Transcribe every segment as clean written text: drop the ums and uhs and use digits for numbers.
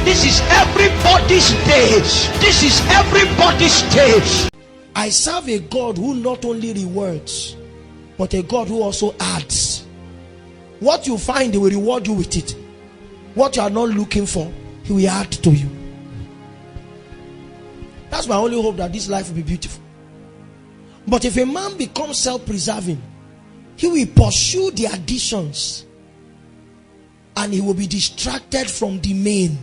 This is everybody's day. This is everybody's day. I serve a God who not only rewards, but a God who also adds. What you find, He will reward you with it. What you are not looking for, He will add to you. That's my only hope, that this life will be beautiful. But if a man becomes self-preserving, he will pursue the additions and he will be distracted from the main.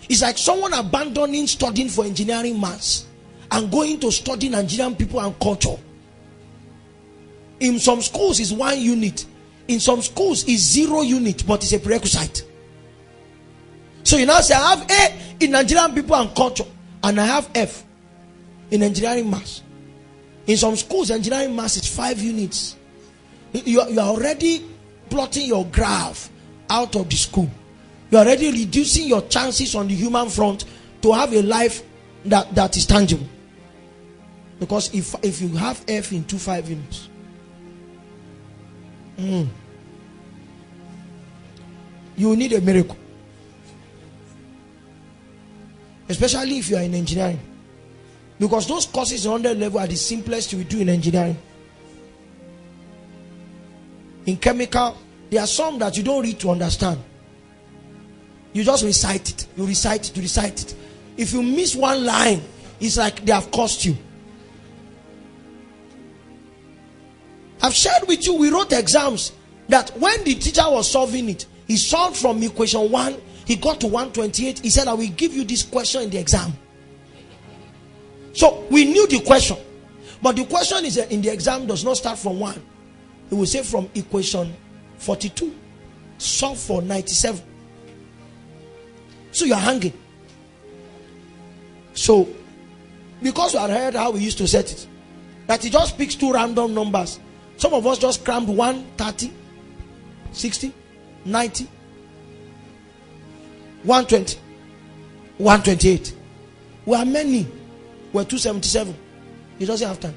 It's like someone abandoning studying for engineering maths and going to study Nigerian people and culture. In some schools it's 1 unit, in some schools it's 0 unit, but it's a prerequisite. So you now say, I have A in Nigerian people and culture, and I have F in engineering maths. In some schools, engineering maths is 5 units. You are already plotting your graph out of the school. You are already reducing your chances on the human front to have a life that is tangible. Because if you have F in 5 units, you will need a miracle. Especially if you are in engineering. Because those courses in 100 level are the simplest you will do in engineering. In chemical, there are some that you don't read to understand. You just recite it. You recite it. You recite it. If you miss one line, it's like they have cost you. I've shared with you, we wrote exams that when the teacher was solving it, he solved from equation 1, he got to 128. He said, I will give you this question in the exam. So we knew the question, but the question is in the exam does not start from 1. It will say from equation 42, solve for 97. So you are hanging. So because you had heard how we used to set it, that he just picks 2 random numbers. Some of us just crammed 130, 60, 90, 120, 128. We are many. We're 277. He doesn't have time.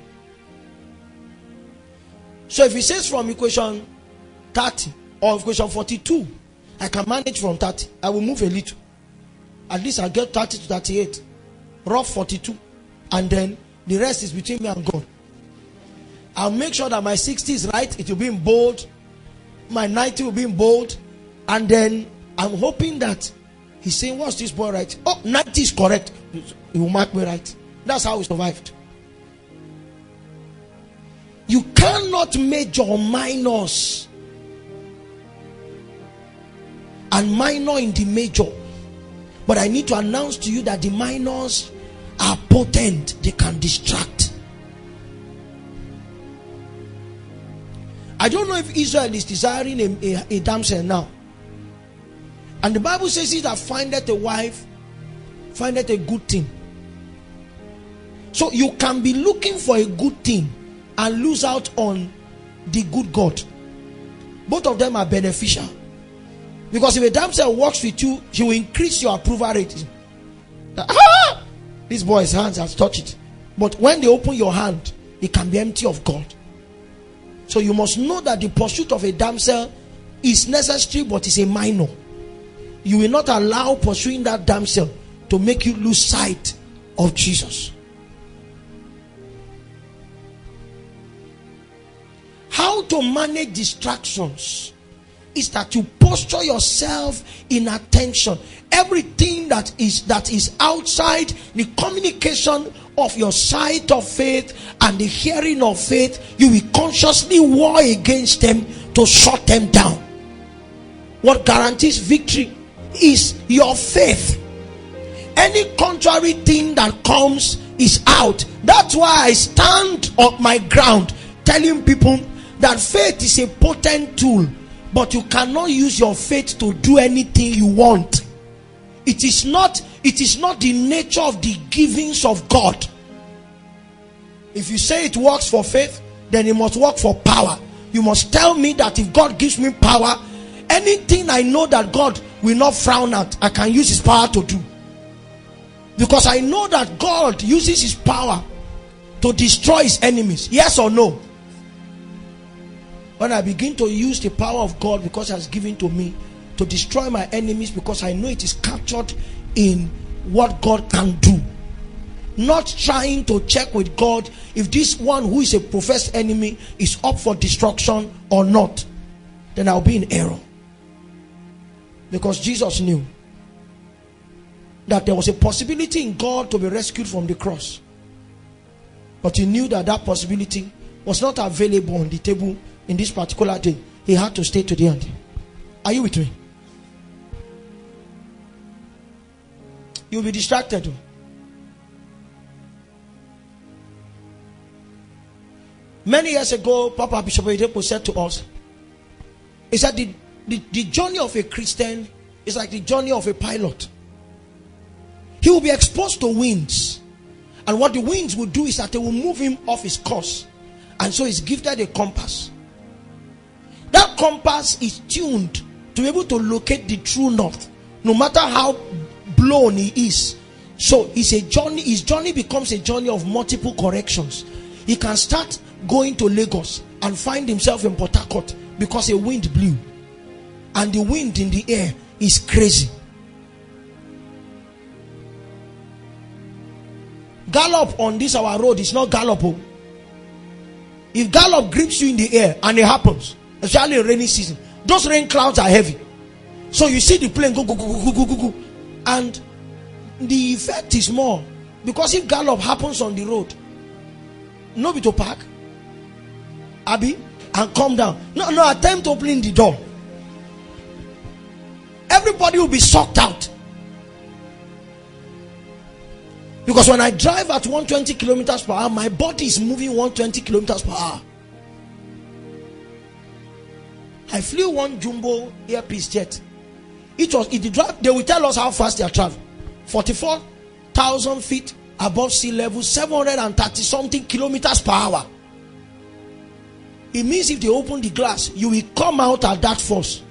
So if he says from equation 30 or equation 42, I can manage from 30. I will move a little. At least I'll get 30 to 38. Rough 42. And then the rest is between me and God. I'll make sure that my 60 is right. It will be in bold. My 90 will be in bold. And then I'm hoping that he's saying, what's this boy right? Oh, 90 is correct. He will mark me right. That's how we survived. You cannot major minors and minor in the major. But I need to announce to you that the minors are potent. They can distract. I don't know if Israel is desiring a damsel now. And the Bible says, he that findeth a wife findeth a good thing. So you can be looking for a good thing and lose out on the good God. Both of them are beneficial. Because if a damsel works with you, she will increase your approval rating. This boy's hands has touched it. But when they open your hand, it can be empty of God. So you must know that the pursuit of a damsel is necessary, but it's a minor. You will not allow pursuing that damsel to make you lose sight of Jesus. How to manage distractions is that you posture yourself in attention. Everything that is outside the communication of your sight of faith and the hearing of faith, you will consciously war against them to shut them down. What guarantees victory is your faith. Any contrary thing that comes is out. That's why I stand on my ground telling people that faith is a potent tool, but you cannot use your faith to do anything you want. It is not the nature of the givings of God. If you say it works for faith, then it must work for power. You must tell me that if God gives me power, anything I know that God will not frown at, I can use his power to do. Because I know that God uses his power to destroy his enemies. Yes or no? When I begin to use the power of God, because it has given to me, to destroy my enemies, because I know it is captured in what God can do. Not trying to check with God if this one who is a professed enemy is up for destruction or not. Then I'll be in error. Because Jesus knew that there was a possibility in God to be rescued from the cross. But he knew that that possibility was not available on the table in this particular day. He had to stay to the end. Are you with me? You'll be distracted. Many years ago, Papa Bishop Oyedepo said to us, he said the journey of a Christian is like the journey of a pilot. He will be exposed to winds. And what the winds will do is that they will move him off his course. And so he's gifted a compass. That compass is tuned to be able to locate the true north, no matter how blown he is. So it's a journey. His journey becomes a journey of multiple corrections. He can start going to Lagos and find himself in Port Harcourt because a wind blew. And the wind in the air is crazy. Gallop on this our road is not gallop. If gallop grips you in the air, and it happens, especially in rainy season, those rain clouds are heavy. So you see the plane go, go, go, go, go, go, go. And the effect is more. Because if gallop happens on the road, nobody to park, Abby, and come down. No attempt opening the door. Everybody will be sucked out. Because when I drive at 120 kilometers per hour, my body is moving 120 kilometers per hour. I flew one jumbo earpiece jet. It the drive. They will tell us how fast they are traveling. 44,000 feet above sea level, 730 something kilometers per hour. It means if they open the glass, you will come out at that force.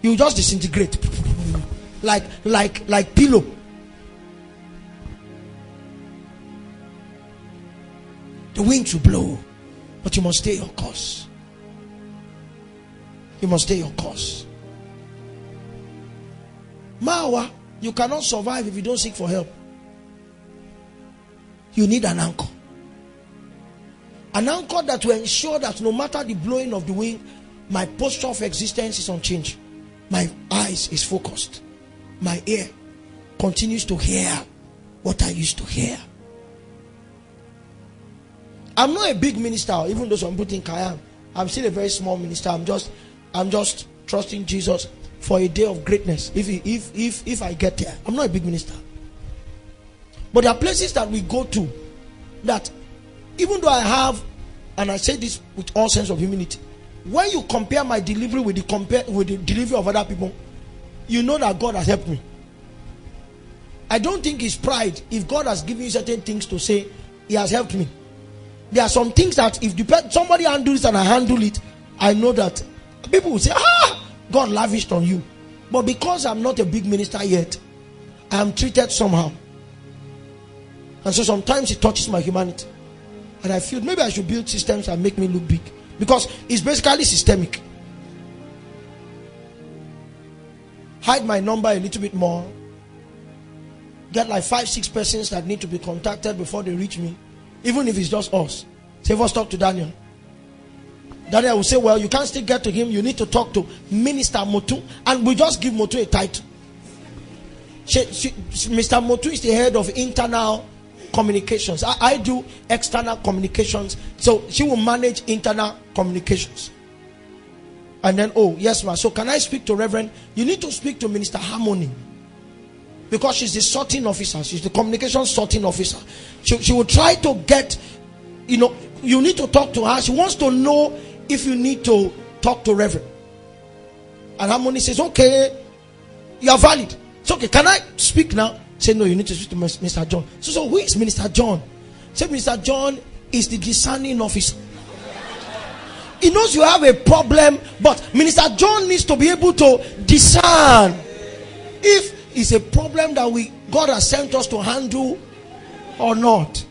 You will just disintegrate like pillow. The wind will blow, but you must stay your course. You must stay your course. Mawa, you cannot survive if you don't seek for help. You need an anchor. An anchor that will ensure that no matter the blowing of the wind, my posture of existence is unchanged. My eyes is focused. My ear continues to hear what I used to hear. I'm not a big minister, even though some people think I am. I'm still a very small minister. I'm just trusting Jesus for a day of greatness. If I get there, I'm not a big minister. But there are places that we go to that, even though I have, and I say this with all sense of humility, when you compare my delivery with the delivery of other people, you know that God has helped me. I don't think it's pride if God has given you certain things to say, He has helped me. There are some things that if somebody handles and I handle it, I know that people will say, God lavished on you. But because I'm not a big minister yet, I am treated somehow. And so sometimes it touches my humanity. And I feel maybe I should build systems that make me look big. Because it's basically systemic. Hide my number a little bit more. Get like 5-6 persons that need to be contacted before they reach me. Even if it's just us. Say, first talk to Daniel. Daniel will say, well, you can't still get to him. You need to talk to Minister Motu. And we just give Motu a title. Mr. Motu is the head of internal communications. I do external communications. So she will manage internal communications. And then, oh, yes, ma. So can I speak to Reverend? You need to speak to Minister Harmony. Because she's the sorting officer. She's the communication sorting officer. She will try to get, you need to talk to her. She wants to know if you need to talk to Reverend. And Harmony says, okay, you are valid. It's okay. Can I speak now? Say, no, you need to speak to Mr. John. So who is Minister John? Say, Mr. John is the discerning officer. He knows you have a problem, but Minister John needs to be able to discern if it's a problem that God has sent us to handle or not.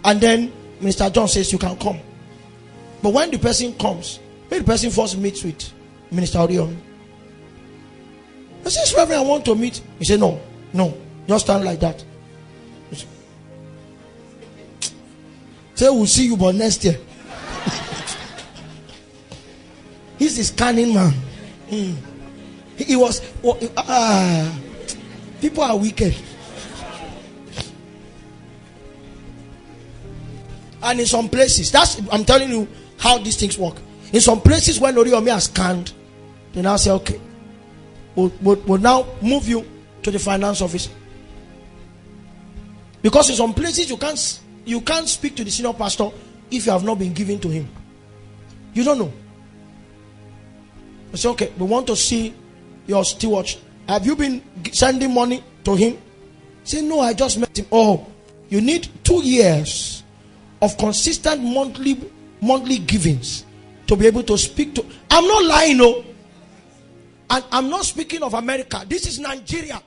And then Minister John says you can come. But when the person comes, when the person first meets with Minister Orion, I says, Reverend, I want to meet. He said, no, just stand like that. Say, we'll see you but next year. He's the scanning man. He was. People are wicked. And in some places, I'm telling you how these things work. In some places, when Oriomi has scanned, they now say, okay, we'll now move you to the finance office. Because in some places, you can't speak to the senior pastor if you have not been given to him. You don't know. I say, okay, we want to see your steward. Have you been sending money to him? Say, no, I just met him. Oh, you need 2 years of consistent monthly givings to be able to speak to. I'm not lying, no. And I'm not speaking of America. This is Nigeria.